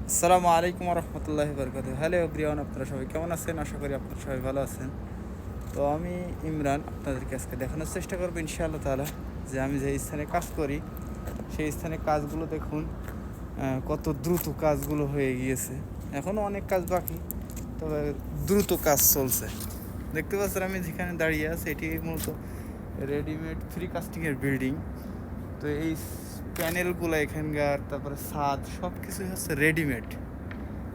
আসসালামু আলাইকুম রহমতুল্লাহি বরকাত। হ্যালো এভরিওয়ান, আপনারা সবাই কেমন আছেন? আশা করি আপনারা সবাই ভালো আছেন। তো আমি ইমরান আপনাদেরকে আজকে দেখানোর চেষ্টা করবো ইনশাআল্লাহ তাআলা যে আমি যে স্থানে কাজ করি সেই স্থানে কাজগুলো দেখুন কত দ্রুত কাজগুলো হয়ে গিয়েছে। এখনও অনেক কাজ বাকি, তবে দ্রুত কাজ চলছে। দেখতে পাচ্ছেন আমি যেখানে দাঁড়িয়ে আছি এটি মূলত রেডিমেড ফ্রি কাস্টিংয়ের বিল্ডিং। তো এই প্যানেলগুলো এখানকার, তারপরে ছাদ, সব কিছুই হচ্ছে রেডিমেড।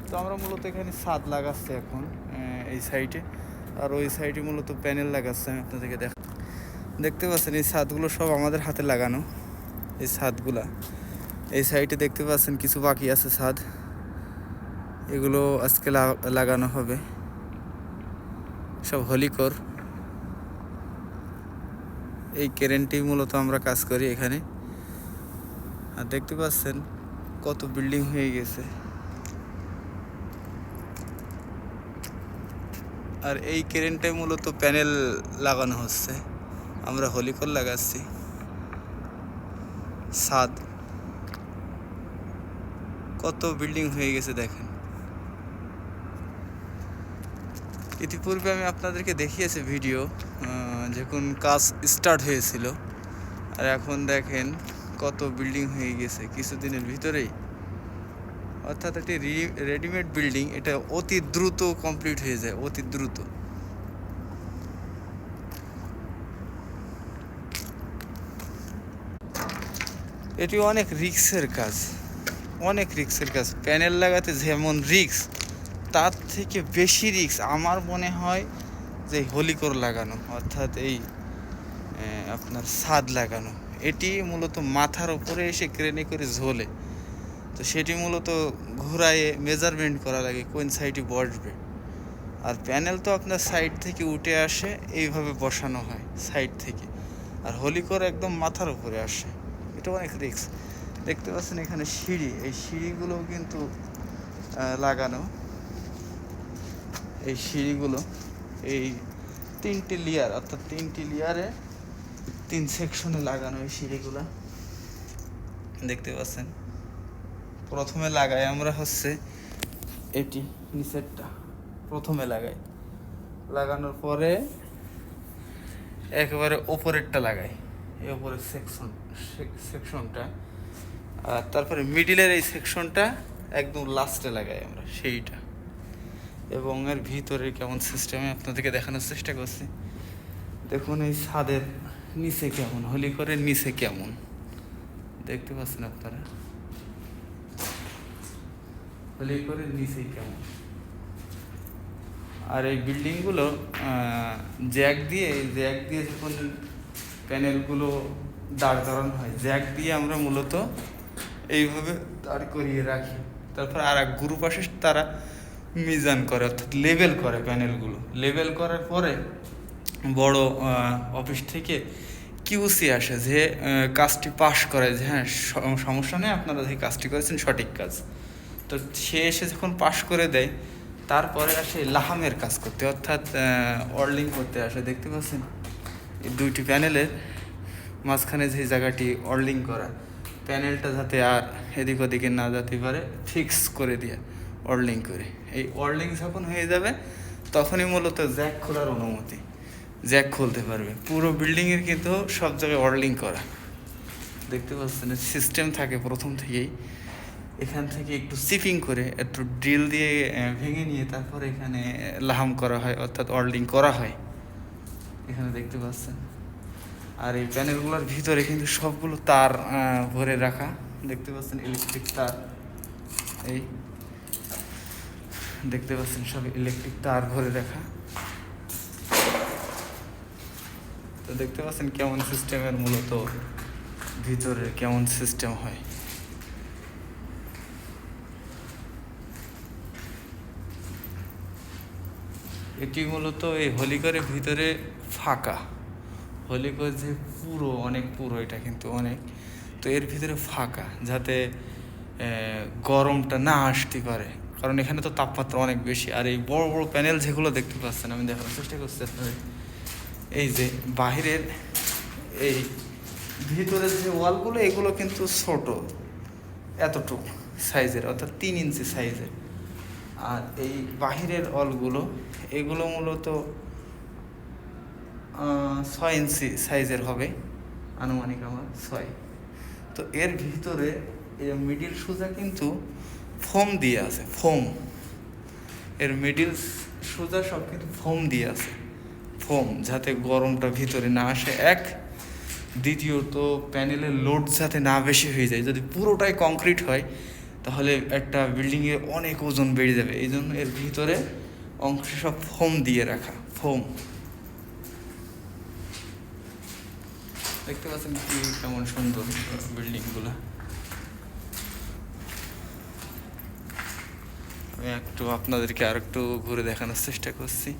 তো আমরা মূলত এখানে ছাদ লাগাচ্ছি এখন এই সাইডে, আর ওই সাইডে মূলত প্যানেল লাগাচ্ছে। আমি আপনাদেরকে দেখতে পাচ্ছেন এই ছাদগুলো সব আমাদের হাতে লাগানো। এই ছাদগুলা এই সাইডে দেখতে পাচ্ছেন কিছু বাকি আছে ছাদ, এগুলো আজকে লাগানো হবে, সব হলিকর। এই কেরেন্টি মূলত আমরা কাজ করি এখানে। আর দেখতে পাচ্ছেন কত বিল্ডিং হয়ে গেছে। আর এই কেরেন্টে মূলত প্যানেল লাগানো হচ্ছে, আমরা হলিকর লাগাচ্ছি। ছাদ কত বিল্ডিং হয়ে গেছে দেখেন। ইতিপূর্বে আমি আপনাদেরকে দেখিয়েছি ভিডিও যখন কাজ স্টার্ট হয়েছিল, আর এখন দেখেন কত বিল্ডিং হয়ে গেছে কিছুদিনের ভিতরেই। অর্থাৎ এটি রেডিমেড বিল্ডিং, এটা অতি দ্রুত কমপ্লিট হয়ে যায়, অতি দ্রুত। এটি অনেক রিস্কের কাজ, অনেক রিস্কের কাজ। প্যানেল লাগাতে যেমন রিস্ক, তার থেকে বেশি রিস্ক আমার মনে হয় যে হলিকর লাগানো, অর্থাৎ এই আপনার ছাদ লাগানো। এটি মূলত মাথার উপরে এসে ক্রেনে করে ঝোলে, তো সেটি মূলত ঘোরায় মেজারমেন্ট করা লাগে কোন সাইডে বসবে। আর প্যানেল তো আপনার সাইড থেকে উঠে আসে, এইভাবে বসানো হয় সাইড থেকে। আর হলিকর একদম মাথার উপরে আসে, এটা অনেক রিস্ক। দেখতে পাচ্ছেন এখানে সিঁড়ি, এই সিঁড়িগুলোও কিন্তু লাগানো। এই সিঁড়িগুলো এই 3টি লেয়ার, অর্থাৎ 3টি লেয়ারে 3 সেকশনে লাগানো এই সিঁড়িগুলা। দেখতে পাচ্ছেন প্রথমে লাগাই আমরা হচ্ছে এটি নিচেরটা, প্রথমে লাগানোর পরে একেবারে ওপরেরটা লাগাই, এই ওপরের সেকশনটা। আর তারপরে মিডিলের এই সেকশনটা একদম লাস্টে লাগাই আমরা সেইটা। এবং এর ভিতরে কেমন সিস্টেমে আপনাদেরকে দেখানোর চেষ্টা করছি। দেখুন এই ছাদের নিচে কেমন, হলিকরের নিচে কেমন দেখতে পাচ্ছেন আপনারা, হলিকরের নিচে কেমন। আর এই বিল্ডিংগুলো জ্যাক দিয়ে যখন প্যানেলগুলো দাঁড় করানো হয়, জ্যাক দিয়ে আমরা মূলত এইভাবে দাঁড় করিয়ে রাখি। তারপর আর এক গ্রুপ আসে, তারা মিজান করে, অর্থাৎ লেবেল করে প্যানেলগুলো। লেবেল করার পরে বড় অফিস থেকে কিউসি আসে, যে কাজটি পাস করে, যে হ্যাঁ সমস্যা নেই, আপনারা যে কাজটি করেছেন সঠিক কাজ। তো সে এসে যখন পাস করে দেয়, তারপরে আসে লাহামের কাজ করতে, অর্থাৎ অর্লিং করতে আসে। দেখতে পাচ্ছেন এই 2টি প্যানেলের মাঝখানে যে জায়গাটি অর্লিং করা, প্যানেলটা যাতে আর এদিক ওদিকে না যেতে পারে ফিক্স করে দিয়ে অর্লিং করে। এই অর্লিং যখন হয়ে যাবে তখনই মূলত জ্যাক খোলার অনুমতি, জ্যাক খুলতে পারবে। পুরো বিল্ডিংয়ের কিন্তু সব জায়গায় অর্লিং করা। দেখতে পাচ্ছেন সিস্টেম থাকে প্রথম থেকেই। এখান থেকে একটু চিপিং করে, একটু ড্রিল দিয়ে ভেঙে নিয়ে তারপরে এখানে লাহাম করা হয়, অর্থাৎ অর্লিং করা হয়। এখানে দেখতে পাচ্ছেন। আর এই প্যানেলগুলোর ভিতরে কিন্তু সবগুলো তার ভরে রাখা, দেখতে পাচ্ছেন ইলেকট্রিক তার। এই দেখতে পাচ্ছেন সব ইলেকট্রিক তার ভরে রাখা। তো দেখতে পাচ্ছেন কেমন সিস্টেমের, মূলত ভিতরে কেমন সিস্টেম হয়। এটি মূলত এই হলিকরের ভিতরে ফাঁকা, হলিকর যে পুরো অনেক পুরো, এটা কিন্তু অনেক, তো এর ভিতরে ফাঁকা যাতে গরমটা না আসতে পারে, কারণ এখানে তো তাপমাত্রা অনেক বেশি। আর এই বড় বড় প্যানেল যেগুলো দেখতে পাচ্ছেন, আমি দেখানোর চেষ্টা করছি আপনাদের, এই যে বাহিরের এই ভিতরের যে ওয়ালগুলো, এগুলো কিন্তু ছোট, এতটুকু, সাইজের, অর্থাৎ 3 ইঞ্চি সাইজের। আর এই বাহিরের অলগুলো এগুলো মূলত 6 ইঞ্চি সাইজের হবে, আনুমানিক আমার 6। তো এর ভিতরে মিডিল সুজা কিন্তু ফোম দিয়ে আছে, ফোম। এর মিডিল সুজা সব কিন্তু ফোম দিয়ে আছে, ফোম, যাতে গরমটা ভিতরে না আসে এক। দ্বিতীয়ত প্যানেলের লোড যাতে না বেশি হয়ে যায়। যদি পুরোটাই কংক্রিট হয় তাহলে একটা বিল্ডিংয়ে অনেক ওজন বেড়ে যাবে, এই জন্য এর ভিতরে অংশ সব ফোম দিয়ে রাখা, ফোম। দেখতে পাচ্ছেন কি কেমন সুন্দর বিল্ডিংগুলো। আমি একটু আপনাদেরকে আর একটু ঘুরে দেখানোর চেষ্টা করছি।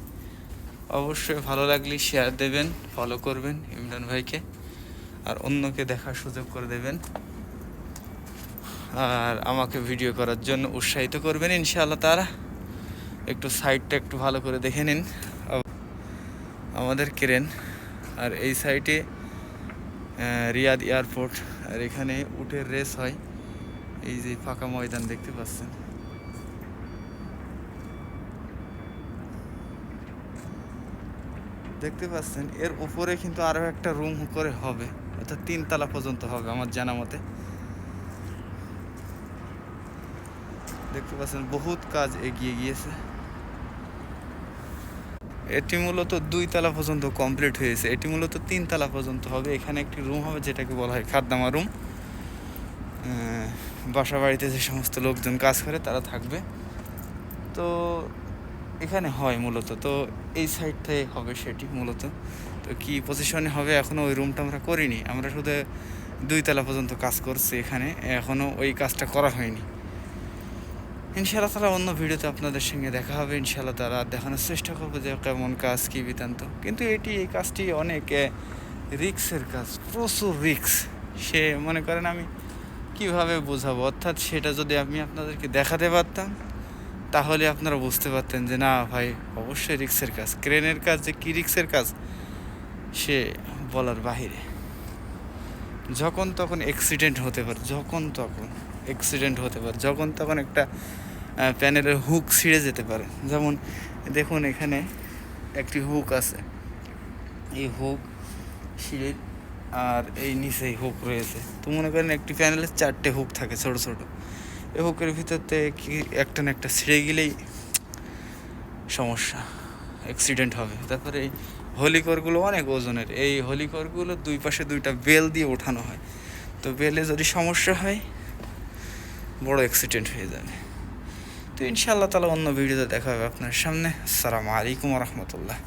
অবশ্যই ভালো লাগলে শেয়ার দেবেন, ফলো করবেন ইমরান ভাইকে, আর অন্যকে দেখার সুযোগ করে দেবেন, আর আমাকে ভিডিও করার জন্য উৎসাহিত করবেন ইনশাআল্লাহ তাআলা। একটু সাইডটা একটু ভালো করে দেখে নিন, আমাদের ক্রেন। আর এই সাইডে রিয়াদ এয়ারপোর্ট, আর এখানে উটের রেস হয়। এই যে ফাঁকা ময়দান দেখতে পাচ্ছেন, এর উপরে কিন্তু আরও একটা রুম করে হবে, অর্থাৎ 3 তলা পর্যন্ত হবে আমার জানা মতে। দেখতে পাচ্ছেন বহুত কাজ এগিয়ে গিয়েছে। এটি মূলত 2 তলা পর্যন্ত কমপ্লিট হয়েছে, এটি মূলত 3 তলা পর্যন্ত হবে। এখানে একটি রুম হবে যেটাকে বলা হয় খাদ্দামা রুম। বাসা বাড়িতে যে সমস্ত লোকজন কাজ করে তারা থাকবে, তো এখানে হয় মূলত। তো এই সাইডটাই হবে সেটি মূলত। তো কী পজিশনে হবে এখনও ওই রুমটা আমরা করিনি, আমরা শুধু 2 তলা পর্যন্ত কাজ করছি এখানে, এখনও ওই কাজটা করা হয়নি। ইনশাআল্লাহ তাআলা অন্য ভিডিওতে আপনাদের সঙ্গে দেখা হবে ইনশাআল্লাহ তাআলা, দেখানোর চেষ্টা করবো যে কেমন কাজ, কী বৃত্তান্ত। কিন্তু এই কাজটি অনেক রিক্সের কাজ, প্রচুর রিক্স। সে মনে করেন আমি কিভাবে বোঝাবো, অর্থাৎ সেটা যদি আমি আপনাদেরকে দেখাতে পারতাম তাহলে আপনারা বুঝতে পারতেন যে না ভাই অবশ্যই রিক্সের কাজ। ক্রেনের কাজ যে কী রিক্সের কাজ সে বলার বাহিরে। যখন তখন অ্যাক্সিডেন্ট হতে পারে, যখন তখন একটা প্যানেলের হুক ছিঁড়ে যেতে পারে। যেমন দেখুন এখানে একটি হুক আছে, এই হুক ছিঁড়ে, আর এই নিচেই হুক রয়েছে। তো মনে করেন একটি প্যানেলের 4টে হুক থাকে ছোট ছোট, এই হুকের ভিতর থেকে কি একটা না একটা ছিঁড়ে গেলেই সমস্যা, অ্যাক্সিডেন্ট হবে। তারপরে এই হলিকরগুলো অনেক ওজনের, এই হলিকরগুলো 2 পাশে 2টা বেল দিয়ে ওঠানো হয়। তো বেলে যদি সমস্যা হয় বড় অ্যাক্সিডেন্ট হয়ে যাবে। তো ইনশাআল্লাহ তাআলা অন্য ভিডিওতে দেখা হবে আপনার সামনে। আসসালামু আলাইকুম ওয়া রাহমাতুল্লাহ।